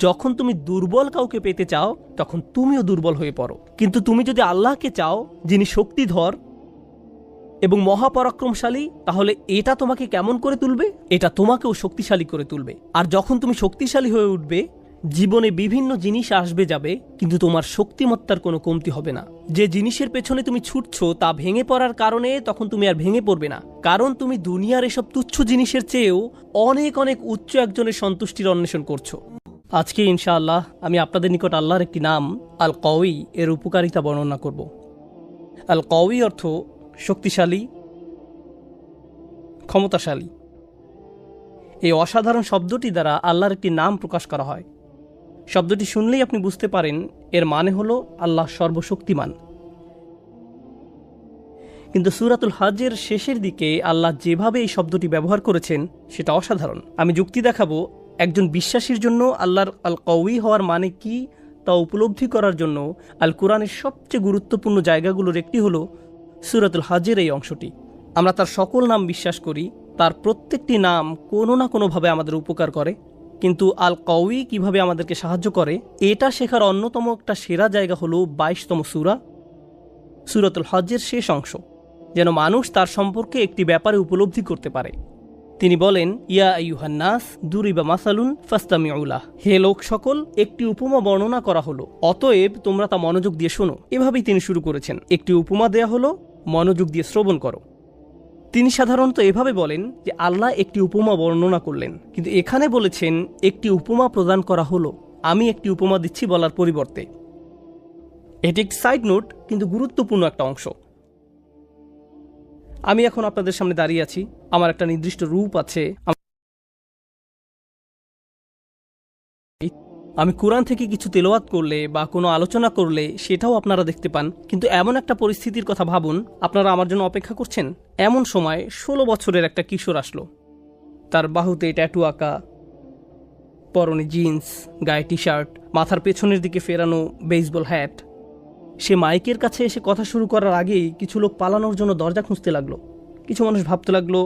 যখন তুমি দুর্বল কাউকে পেতে চাও তখন তুমিও দুর্বল হয়ে পড়ো, কিন্তু তুমি যদি আল্লাহকে চাও যিনি শক্তিধর এবং মহাপরাক্রমশালী, তাহলে এটা তোমাকে কেমন করে তুলবে? এটা তোমাকেও শক্তিশালী করে তুলবে। আর যখন তুমি শক্তিশালী হয়ে উঠবে, জীবনে বিভিন্ন জিনিস আসবে যাবে, কিন্তু তোমার শক্তিমত্তার কোনো কমতি হবে না। যে জিনিসের পেছনে তুমি ছুটছো তা ভেঙে পড়ার কারণে তখন তুমি আর ভেঙে পড়বে না, কারণ তুমি দুনিয়ার এসব তুচ্ছ জিনিসের চেয়েও অনেক অনেক উচ্চ একজনের সন্তুষ্টির অন্বেষণ করছো। আজকে ইনশাআল্লাহ আমি আপনাদের নিকট আল্লাহর একটি নাম আল কওয়ি এর উপকারিতা বর্ণনা করব। আল কওয়ি অর্থ শক্তিশালী, ক্ষমতাশালী। এই অসাধারণ শব্দটি দ্বারা আল্লাহর একটি নাম প্রকাশ করা হয়। শব্দটি শুনলেই আপনি বুঝতে পারেন এর মানে হলো আল্লাহ সর্বশক্তিমান। কিন্তু সূরাতুল হজ্জের শেষের দিকে আল্লাহ যেভাবে এই শব্দটি ব্যবহার করেছেন সেটা অসাধারণ। আমি যুক্তি দেখাবো একজন বিশ্বাসীর জন্য আল্লাহর আল কওয়ি হওয়ার মানে কি তা উপলব্ধি করার জন্য আল কোরআনের সবচেয়ে গুরুত্বপূর্ণ জায়গাগুলোর একটি হলো সূরাতুল হজ্জের এই অংশটি। আমরা তার সকল নাম বিশ্বাস করি, তার প্রত্যেকটি নাম কোনো না কোনোভাবে আমাদের উপকার করে, কিন্তু আল কওয়ি কিভাবে আমাদেরকে সাহায্য করে এটা শেখার অন্যতম একটা সেরা জায়গা হলো 22তম সূরা সূরাতুল হজ্জের শেষ অংশ, যেন মানুষ তার সম্পর্কে একটি ব্যাপারে উপলব্ধি করতে পারে। তিনি বলেন, ইয়া আইয়ুহান নাস দুরিবা মাসালুন ফাসতামিউ লাহ, হে লোক সকল, একটি উপমা বর্ণনা করা হলো, অতএব তোমরা তা মনোযোগ দিয়ে শোনো। এভাবেই তিনি শুরু করেছেন, একটি উপমা দেয়া হলো, মনোযোগ দিয়ে শ্রবণ করো। তিনি সাধারণত এভাবে বলেন যে আল্লাহ একটি উপমা বর্ণনা করলেন, কিন্তু এখানে বলেছেন একটি উপমা প্রদান করা হলো, আমি একটি উপমা দিচ্ছি বলার পরিবর্তে। এটি একটি সাইড নোট, কিন্তু গুরুত্বপূর্ণ একটা অংশ। আমি এখন আপনাদের সামনে দাঁড়িয়ে আছি, আমার একটা নির্দিষ্ট রূপ আছে, আমি কোরআন থেকে কিছু তেলাওয়াত করলে বা কোনো আলোচনা করলে সেটাও আপনারা দেখতে পান। কিন্তু এমন একটা পরিস্থিতির কথা ভাবুন, আপনারা আমার জন্য অপেক্ষা করছেন। এমন সময় 16 বছরের একটা কিশোর আসলো, তার বাহুতে ট্যাটু আঁকা, পরনে জিন্স, গায়ে টি শার্ট, মাথার পেছনের দিকে ফেরানো বেসবল হ্যাট। সে মাইকের কাছে এসে কথা শুরু করার আগেই কিছু লোক পালানোর জন্য দরজা খুঁজতে লাগলো। কিছু মানুষ ভাবতে লাগলো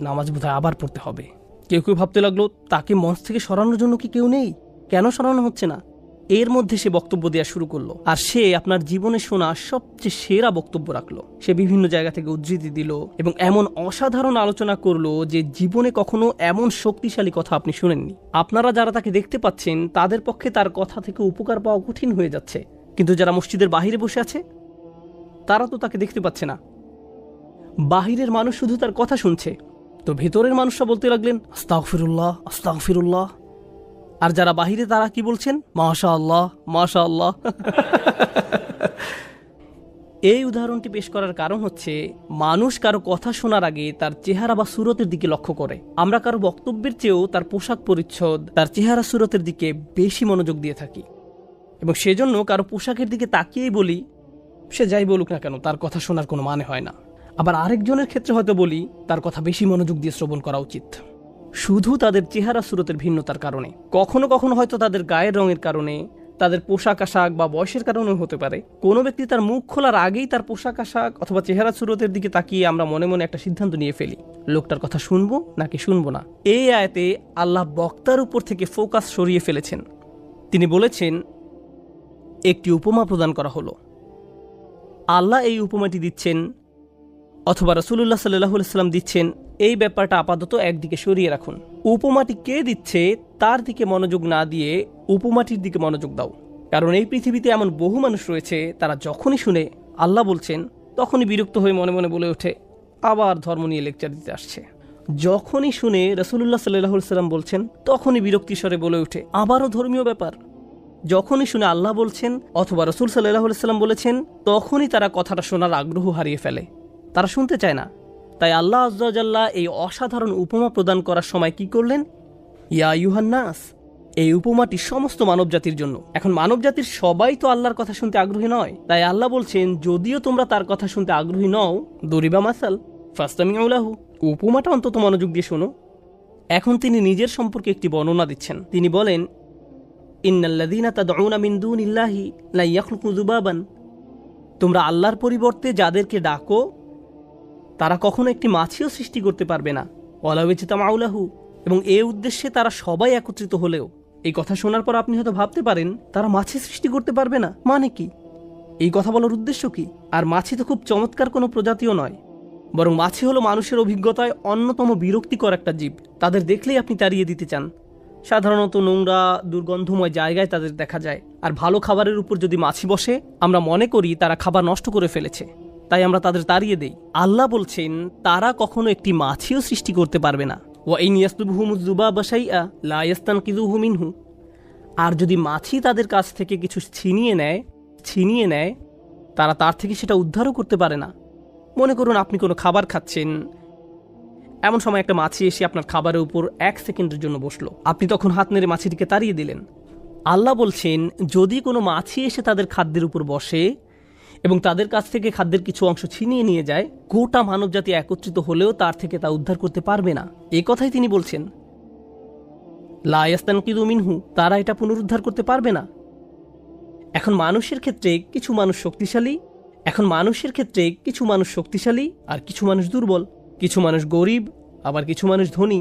নামাজ বোধহয় আবার পড়তে হবে। কেউ কেউ ভাবতে লাগলো তাকে মঞ্চ থেকে সরানোর জন্য কি কেউ নেই, কেন সরানো হচ্ছে না। এর মধ্যে সে বক্তব্য দেওয়া শুরু করলো, আর সে আপনার জীবনে শোনা সবচেয়ে সেরা বক্তব্য রাখলো। সে বিভিন্ন জায়গা থেকে উদ্ধৃতি দিল এবং এমন অসাধারণ আলোচনা করলো যে জীবনে কখনো এমন শক্তিশালী কথা আপনি শুনেননি। আপনারা যারা তাকে দেখতে পাচ্ছেন তাদের পক্ষে তার কথা থেকে উপকার পাওয়া কঠিন হয়ে যাচ্ছে, কিন্তু যারা মসজিদের বাহিরে বসে আছে তারা তো তাকে দেখতে পাচ্ছে না। বাহিরের মানুষ শুধু তার কথা শুনছে, তো ভেতরের মানুষরা বলতে লাগলেন আস্তাগফিরুল্লাহ, আস্তাগফিরুল্লাহ। আর যারা বাহিরে তারা কি বলছেন? মাশাআল্লাহ, মাশাআল্লাহ। এই উদাহরণটি পেশ করার কারণ হচ্ছে মানুষ কারো কথা শোনার আগে তার চেহারা বা সুরতের দিকে লক্ষ্য করে। আমরা কারো বক্তব্যের চেয়েও তার পোশাক পরিচ্ছদ, তার চেহারা সুরতের দিকে বেশি মনোযোগ দিয়ে থাকি, এবং সেজন্য কারো পোশাকের দিকে তাকিয়েই বলি সে যাই বলুক না কেন তার কথা শোনার কোনো মানে হয় না। আবার আরেকজনের ক্ষেত্রে হয়তো বলি তার কথা বেশি মনোযোগ দিয়ে শ্রবণ করা উচিত, শুধু তাদের চেহারা সুরতের ভিন্নতার কারণে। কখনো কখনো হয়তো তাদের গায়ের রঙের কারণে, তাদের পোশাক আশাক বা বয়সের কারণেও হতে পারে। কোনো ব্যক্তি তার মুখ খোলার আগেই তার পোশাক আশাক অথবা চেহারা সুরতের দিকে তাকিয়ে আমরা মনে মনে একটা সিদ্ধান্ত নিয়ে ফেলি, লোকটার কথা শুনবো নাকি শুনবো না। এই আয়াতে আল্লাহ বক্তার উপর থেকে ফোকাস সরিয়ে ফেলেছেন। তিনি বলেছেন একটি উপমা প্রদান করা হলো। আল্লাহ এই উপমাটি দিচ্ছেন অথবা রাসূলুল্লাহ সাল্লাল্লাহু আলাইহি ওয়াসাল্লাম দিচ্ছেন, এই ব্যাপারটা আপাতত একদিকে সরিয়ে রাখুন। উপমাটি কে দিচ্ছে তার দিকে মনোযোগ না দিয়ে উপমাটির দিকে মনোযোগ দাও, কারণ এই পৃথিবীতে এমন বহু মানুষ রয়েছে তারা যখনই শুনে আল্লাহ বলছেন তখনই বিরক্ত হয়ে মনে মনে বলে ওঠে আবার ধর্ম নিয়ে লেকচার দিতে আসছে। যখনই শুনে রাসূলুল্লাহ সাল্লাল্লাহু আলাইহি ওয়াসাল্লাম বলছেন তখনই বিরক্তি স্বরে বলে ওঠে আবারও ধর্মীয় ব্যাপার। যখনই শুনে আল্লাহ বলছেন অথবা রাসূল সাল্লাল্লাহু আলাইহি ওয়াসাল্লাম বলেছেন তখনই তারা কথাটা শোনার আগ্রহ হারিয়ে ফেলে, তারা শুনতে চায় না। তাই আল্লাহ আযজা ওয়া জাল্লা এই অসাধারণ উপমা প্রদান করার সময় কি করলেন? ইয়া আইয়ুহান নাস, এই উপমাটি সমস্ত মানবজাতির জন্য। এখন মানবজাতির সবাই তো আল্লাহর কথা শুনতে আগ্রহী নয়, তাই আল্লাহ বলছেন যদিও তোমরা তার কথা শুনতে আগ্রহী নও, দরিবা মাসাল ফাসতামিউ লাহু, উপমাটা অন্তত মনোযোগ দিয়ে শোনো। এখন তিনি নিজের সম্পর্কে একটি বর্ণনা দিচ্ছেন। তিনি বলেন ইন্নাল্লাযীনা তাদউনা মিন দুনিল্লাহি লা ইয়াখলুকু যুবাবান, তোমরা আল্লাহর পরিবর্তে যাদেরকে ডাকো তারা কখনো একটি মাছিও সৃষ্টি করতে পারবে না। ওয়ালাউ ইজতামাউ লাহু, এবং এই উদ্দেশ্যে তারা সবাই একত্রিত হলেও। এই কথা শোনার পর আপনি হয়তো ভাবতে পারেন তারা মাছি সৃষ্টি করতে পারবে না, মানে কি? এই কথা বলার উদ্দেশ্য কি? আর মাছি তো খুব চমৎকার কোনো প্রজাতিও নয়, বরং মাছি হলো মানুষের অভিজ্ঞতায় অন্যতম বিরক্তিকর একটা জীব। তাদের দেখলেই আপনি তাড়িয়ে দিতে চান। সাধারণত নোংরা দুর্গন্ধময় জায়গায় তাদের দেখা যায়, আর ভালো খাবারের উপর যদি মাছি বসে আমরা মনে করি তারা খাবার নষ্ট করে ফেলেছে, তাই আমরা তাদের তাড়িয়ে দেই। আল্লাহ বলছেন তারা কখনো একটি মাছিও সৃষ্টি করতে পারবে না। ওয়াইন ইয়াসলুবহুমুয যুবাবা শাইআ লা ইয়াস্তানকিযুহু মিনহু। আর যদি মাছি তাদের কাছ থেকে কিছু ছিনিয়ে নেয় তারা তার থেকে সেটা উদ্ধারও করতে পারে না। মনে করুন আপনি কোনো খাবার খাচ্ছেন, এমন সময় একটা মাছি এসে আপনার খাবারের উপর 1 সেকেন্ডের জন্য বসলো, আপনি তখন হাত নেড়ে মাছিটিকে তাড়িয়ে দিলেন। আল্লাহ বলছেন যদি কোনো মাছি এসে তাদের খাদ্যের উপর বসে এবং তাদের কাছ থেকে খাদ্যের কিছু অংশ ছিনিয়ে নিয়ে যায়, গোটা মানবজাতি একত্রিত হলেও তার থেকে তা উদ্ধার করতে পারবে না। এই কথাই তিনি বলছেন, লা ইয়াস্তানকিযু মিনহু, তারা এটা পুনরুদ্ধার করতে পারবে না। এখন মানুষের ক্ষেত্রে কিছু মানুষ শক্তিশালী আর কিছু মানুষ দুর্বল, কিছু মানুষ গরিব আবার কিছু মানুষ ধনী।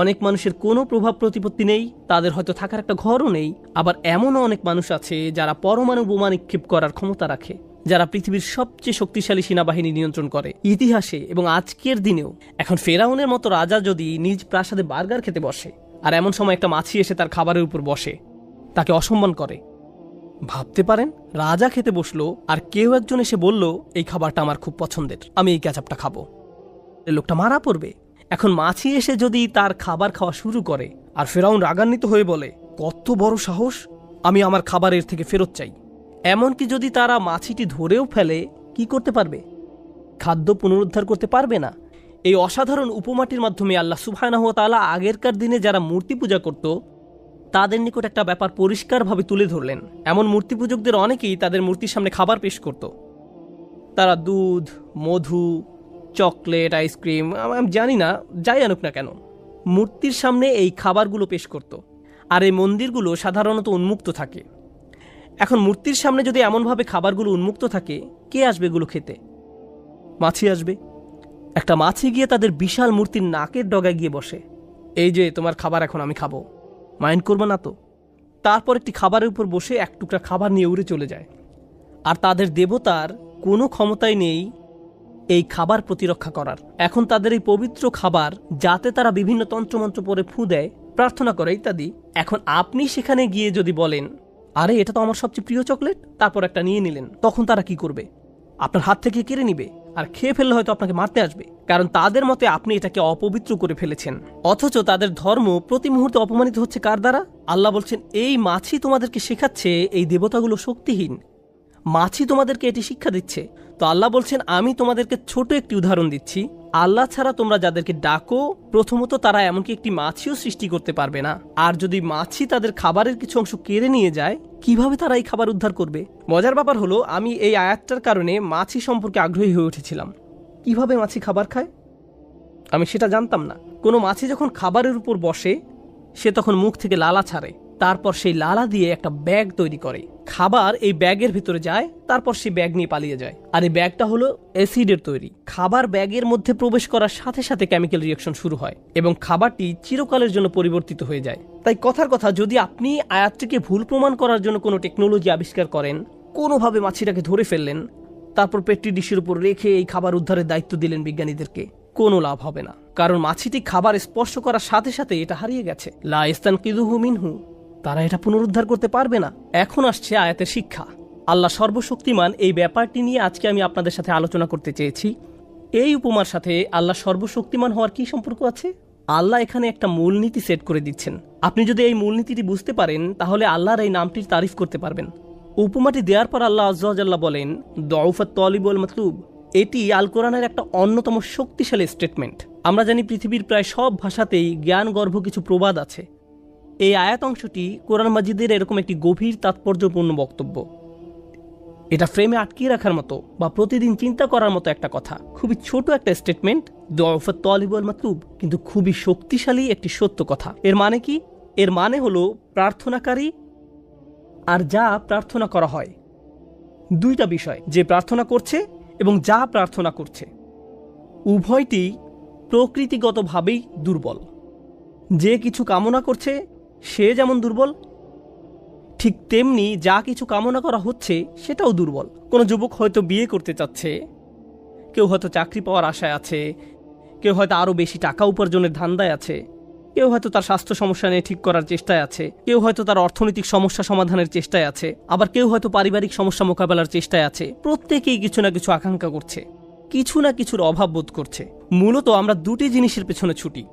অনেক মানুষের কোনো প্রভাব প্রতিপত্তি নেই, তাদের হয়তো থাকার একটা ঘরও নেই। আবার এমনও অনেক মানুষ আছে যারা পরমাণু বোমা নিক্ষেপ করার ক্ষমতা রাখে, যারা পৃথিবীর সবচেয়ে শক্তিশালী সেনাবাহিনী নিয়ন্ত্রণ করে ইতিহাসে এবং আজকের দিনেও। এখন ফেরাউনের মতো রাজা যদি নিজ প্রাসাদে বার্গার খেতে বসে আর এমন সময় একটা মাছি এসে তার খাবারের উপর বসে, তাকে অসম্মান করে, ভাবতে পারেন রাজা খেতে বসলো আর কেউ একজন এসে বলল এই খাবারটা আমার খুব পছন্দের, আমি এই কেচাপটা খাবো, লোকটা মারা পড়বে। এখন মাছি এসে যদি তার খাবার খাওয়া শুরু করে আর ফেরাউন রাগান্বিত হয়ে বলে কত বড় সাহস, আমি আমার খাবারের থেকে ফেরত চাই, এমনকি যদি তারা মাছিটি ধরেও ফেলে, কি করতে পারবে? খাদ্য পুনরুদ্ধার করতে পারবে না। এই অসাধারণ উপমাটির মাধ্যমে আল্লাহ সুবহানাহু ওয়া তাআলা আগেরকার দিনে যারা মূর্তি পূজা করত তাদের নিকট একটা ব্যাপার পরিষ্কারভাবে তুলে ধরলেন। এমন মূর্তি পূজকদের অনেকেই তাদের মূর্তির সামনে খাবার পেশ করত। তারা দুধ, মধু, চকলেট, আইসক্রিম, আমি জানি না, যাই আনুক না কেন, মূর্তির সামনে এই খাবারগুলো পেশ করত। আর এই মন্দিরগুলো সাধারণত উন্মুক্ত থাকে। এখন মূর্তির সামনে যদি এমনভাবে খাবারগুলো উন্মুক্ত থাকে, কে আসবে এগুলো খেতে? মাছি আসবে। একটা মাছি গিয়ে তাদের বিশাল মূর্তির নাকের ডগায় গিয়ে বসে, এই যে তোমার খাবার, এখন আমি খাবো, মাইন্ড করবে না তো? তারপর একটি খাবারের উপর বসে এক টুকরা খাবার নিয়ে উড়ে চলে যায়। আর তাদের দেবতার কোনো ক্ষমতাই নেই এই খাবার প্রতিরক্ষা করার। এখন তাদের এই পবিত্র খাবার, যাতে তারা বিভিন্ন তন্ত্রমন্ত্র পরে ফু দেয়, প্রার্থনা করে ইত্যাদি, এখন আপনি সেখানে গিয়ে যদি বলেন আরে এটা তো আমার সবচেয়ে প্রিয় চকলেট, তারপর একটা নিয়ে নিলেন, তখন তারা কি করবে? আপনার হাত থেকে কেড়ে নিবে আর খেয়ে ফেললে হয়তো আপনাকে মারতে আসবে, কারণ তাদের মতে আপনি এটাকে অপবিত্র করে ফেলেছেন। অথচ তাদের ধর্ম প্রতি মুহূর্তে অপমানিত হচ্ছে কার দ্বারা? আল্লাহ বলছেন এই মাছি তোমাদেরকে শেখাচ্ছে এই দেবতাগুলো শক্তিহীন, মাছি তোমাদেরকে এটি শিক্ষা দিচ্ছে। তো আল্লাহ বলছেন আমি তোমাদেরকে ছোট একটি উদাহরণ দিচ্ছি, আল্লাহ ছাড়া তোমরা যাদেরকে ডাকো, প্রথমত তারা এমনকি একটি মাছিও সৃষ্টি করতে পারবে না। আর যদি মাছি তাদের খাবারের কিছু অংশ কেড়ে নিয়ে যায়, কিভাবে তারা এই খাবার উদ্ধার করবে? মজার ব্যাপার হলো, আমি এই আয়াতটার কারণে মাছি সম্পর্কে আগ্রহী হয়ে উঠেছিলাম। কিভাবে মাছি খাবার খায় আমি সেটা জানতাম না। কোনো মাছি যখন খাবারের উপর বসে, সে তখন মুখ থেকে লালা ছাড়ে, তারপর সেই লালা দিয়ে একটা ব্যাগ তৈরি করে, খাবার এই ব্যাগের ভিতরে যায়, তারপর সেই ব্যাগ নিয়ে পালিয়ে যায়। আর এই ব্যাগটা হলো অ্যাসিডের তৈরি। খাবার ব্যাগের মধ্যে প্রবেশ করার সাথে সাথে কেমিক্যাল রিঅ্যাকশন শুরু হয় এবং খাবারটি চিরকালের জন্য পরিবর্তিত হয়ে যায়। তাই কথার কথা, যদি আপনি আয়াতটিকে ভুল প্রমাণ করার জন্য কোনো টেকনোলজি আবিষ্কার করেন, কোনোভাবে মাছিটাকে ধরে ফেললেন, তারপর পেট্রি ডিশের উপর রেখে এই খাবার উদ্ধারের দায়িত্ব দিলেন বিজ্ঞানীদেরকে, কোনো লাভ হবে না। কারণ মাছিটি খাবার স্পর্শ করার সাথে সাথে এটা হারিয়ে গেছে। লা ইস্তানকিযুহু মিনহু, তারা এটা পুনরুদ্ধার করতে পারবে না। এখন আসছে আয়াতের শিক্ষা। আল্লাহ সর্বশক্তিমান, এই ব্যাপারটি নিয়ে আজকে আমি আপনাদের সাথে আলোচনা করতে চেয়েছি। এই উপমার সাথে আল্লাহ সর্বশক্তিমান হওয়ার কি সম্পর্ক আছে? আল্লাহ এখানে একটা মূলনীতি সেট করে দিচ্ছেন। আপনি যদি এই মূলনীতিটি বুঝতে পারেন, তাহলে আল্লাহর এই নামটির তারিফ করতে পারবেন। উপমাটি দেওয়ার পর আল্লাহ আযজা ওয়া জাল্লা বলেন, দুআফাত তালিব ওয়াল মাতলুব। এটি আল কোরআনের একটা অন্যতম শক্তিশালী স্টেটমেন্ট। আমরা জানি পৃথিবীর প্রায় সব ভাষাতেই জ্ঞানগর্ভ কিছু প্রবাদ আছে। এই আয়াত অংশটি কোরআন মাজিদের এরকম একটি গভীর তাৎপর্যপূর্ণ বক্তব্য। এটা ফ্রেমে আটকিয়ে রাখার মতো বা প্রতিদিন চিন্তা করার মতো একটা কথা। খুবই ছোট একটা স্টেটমেন্ট, দুআফাত তালিব ওয়াল মাতলুব, কিন্তু খুবই শক্তিশালী একটি সত্য কথা। এর মানে কি? এর মানে হলো প্রার্থনাকারী আর যা প্রার্থনা করা হয়, দুইটা বিষয়, যে প্রার্থনা করছে এবং যা প্রার্থনা করছে, উভয়টি প্রকৃতিগতভাবেই দুর্বল। যে কিছু কামনা করছে সে যেমন দুর্বল, ঠিক তেমনি যা কিছু কামনা করা হচ্ছে সেটাও দুর্বল। কোনো যুবক হয়তো বিয়ে করতে চাচ্ছে, কেউ হয়তো চাকরি পাওয়ার আশায় আছে, কেউ হয়তো আরও বেশি টাকা উপার্জনের ধান্দায় আছে, কেউ হয়তো তার স্বাস্থ্য সমস্যা নিয়ে ঠিক করার চেষ্টায় আছে, কেউ হয়তো তার অর্থনৈতিক সমস্যা সমাধানের চেষ্টায় আছে, আবার কেউ হয়তো পারিবারিক সমস্যা মোকাবেলার চেষ্টায় আছে। প্রত্যেকেই কিছু না কিছু আকাঙ্ক্ষা করছে, কিছু না কিছুর অভাব বোধ করছে। মূলত আমরা দুটি জিনিসের পেছনে ছুটি।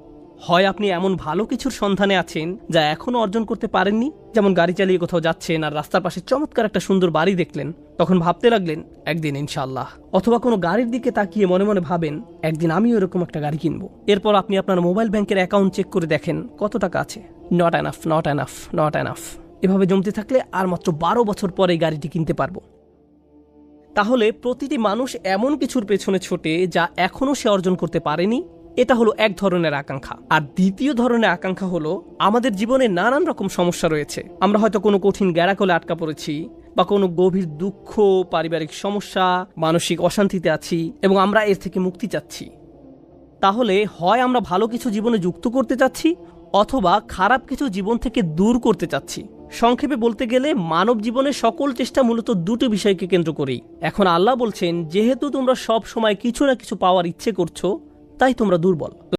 হয় আপনি এমন ভালো কিছুর সন্ধানে আছেন যা এখনো অর্জন করতে পারেননি, যেমন গাড়ি চালিয়ে কোথাও যাচ্ছেন আর রাস্তার পাশে চমৎকার একটা সুন্দর বাড়ি দেখলেন, তখন ভাবতে লাগলেন একদিন ইনশাআল্লাহ। অথবা কোনো গাড়ির দিকে তাকিয়ে মনে মনে ভাবেন একদিন আমিও এরকম একটা গাড়ি কিনবো। এরপর আপনি আপনার মোবাইল ব্যাংকের অ্যাকাউন্ট চেক করে দেখেন কত টাকা আছে। Not enough, not enough, not enough. এভাবে জমতে থাকলে আর মাত্র 12 বছর পরে এই গাড়িটি কিনতে পারবো। তাহলে প্রতিটি মানুষ এমন কিছুর পেছনে ছোটে যা এখনো সে অর্জন করতে পারেনি। এটা হলো এক ধরনের আকাঙ্ক্ষা। আর দ্বিতীয় ধরনের আকাঙ্ক্ষা হলো আমাদের জীবনে নানান রকম সমস্যা রয়েছে। আমরা হয়তো কোনো কঠিন গ্যারাকলে আটকা পড়েছি, বা কোনো গভীর দুঃখ, পারিবারিক সমস্যা, মানসিক অশান্তিতে আছি এবং আমরা এর থেকে মুক্তি চাচ্ছি। তাহলে হয় আমরা ভালো কিছু জীবনে যুক্ত করতে চাচ্ছি, অথবা খারাপ কিছু জীবন থেকে দূর করতে চাচ্ছি। সংক্ষেপে বলতে গেলে মানব জীবনের সকল চেষ্টা মূলত দুটো বিষয়কে কেন্দ্র করেই। এখন আল্লাহ বলছেন, যেহেতু তোমরা সব সময় কিছু না কিছু পাওয়ার ইচ্ছে করছো, তাই তোমরা দুর্বল।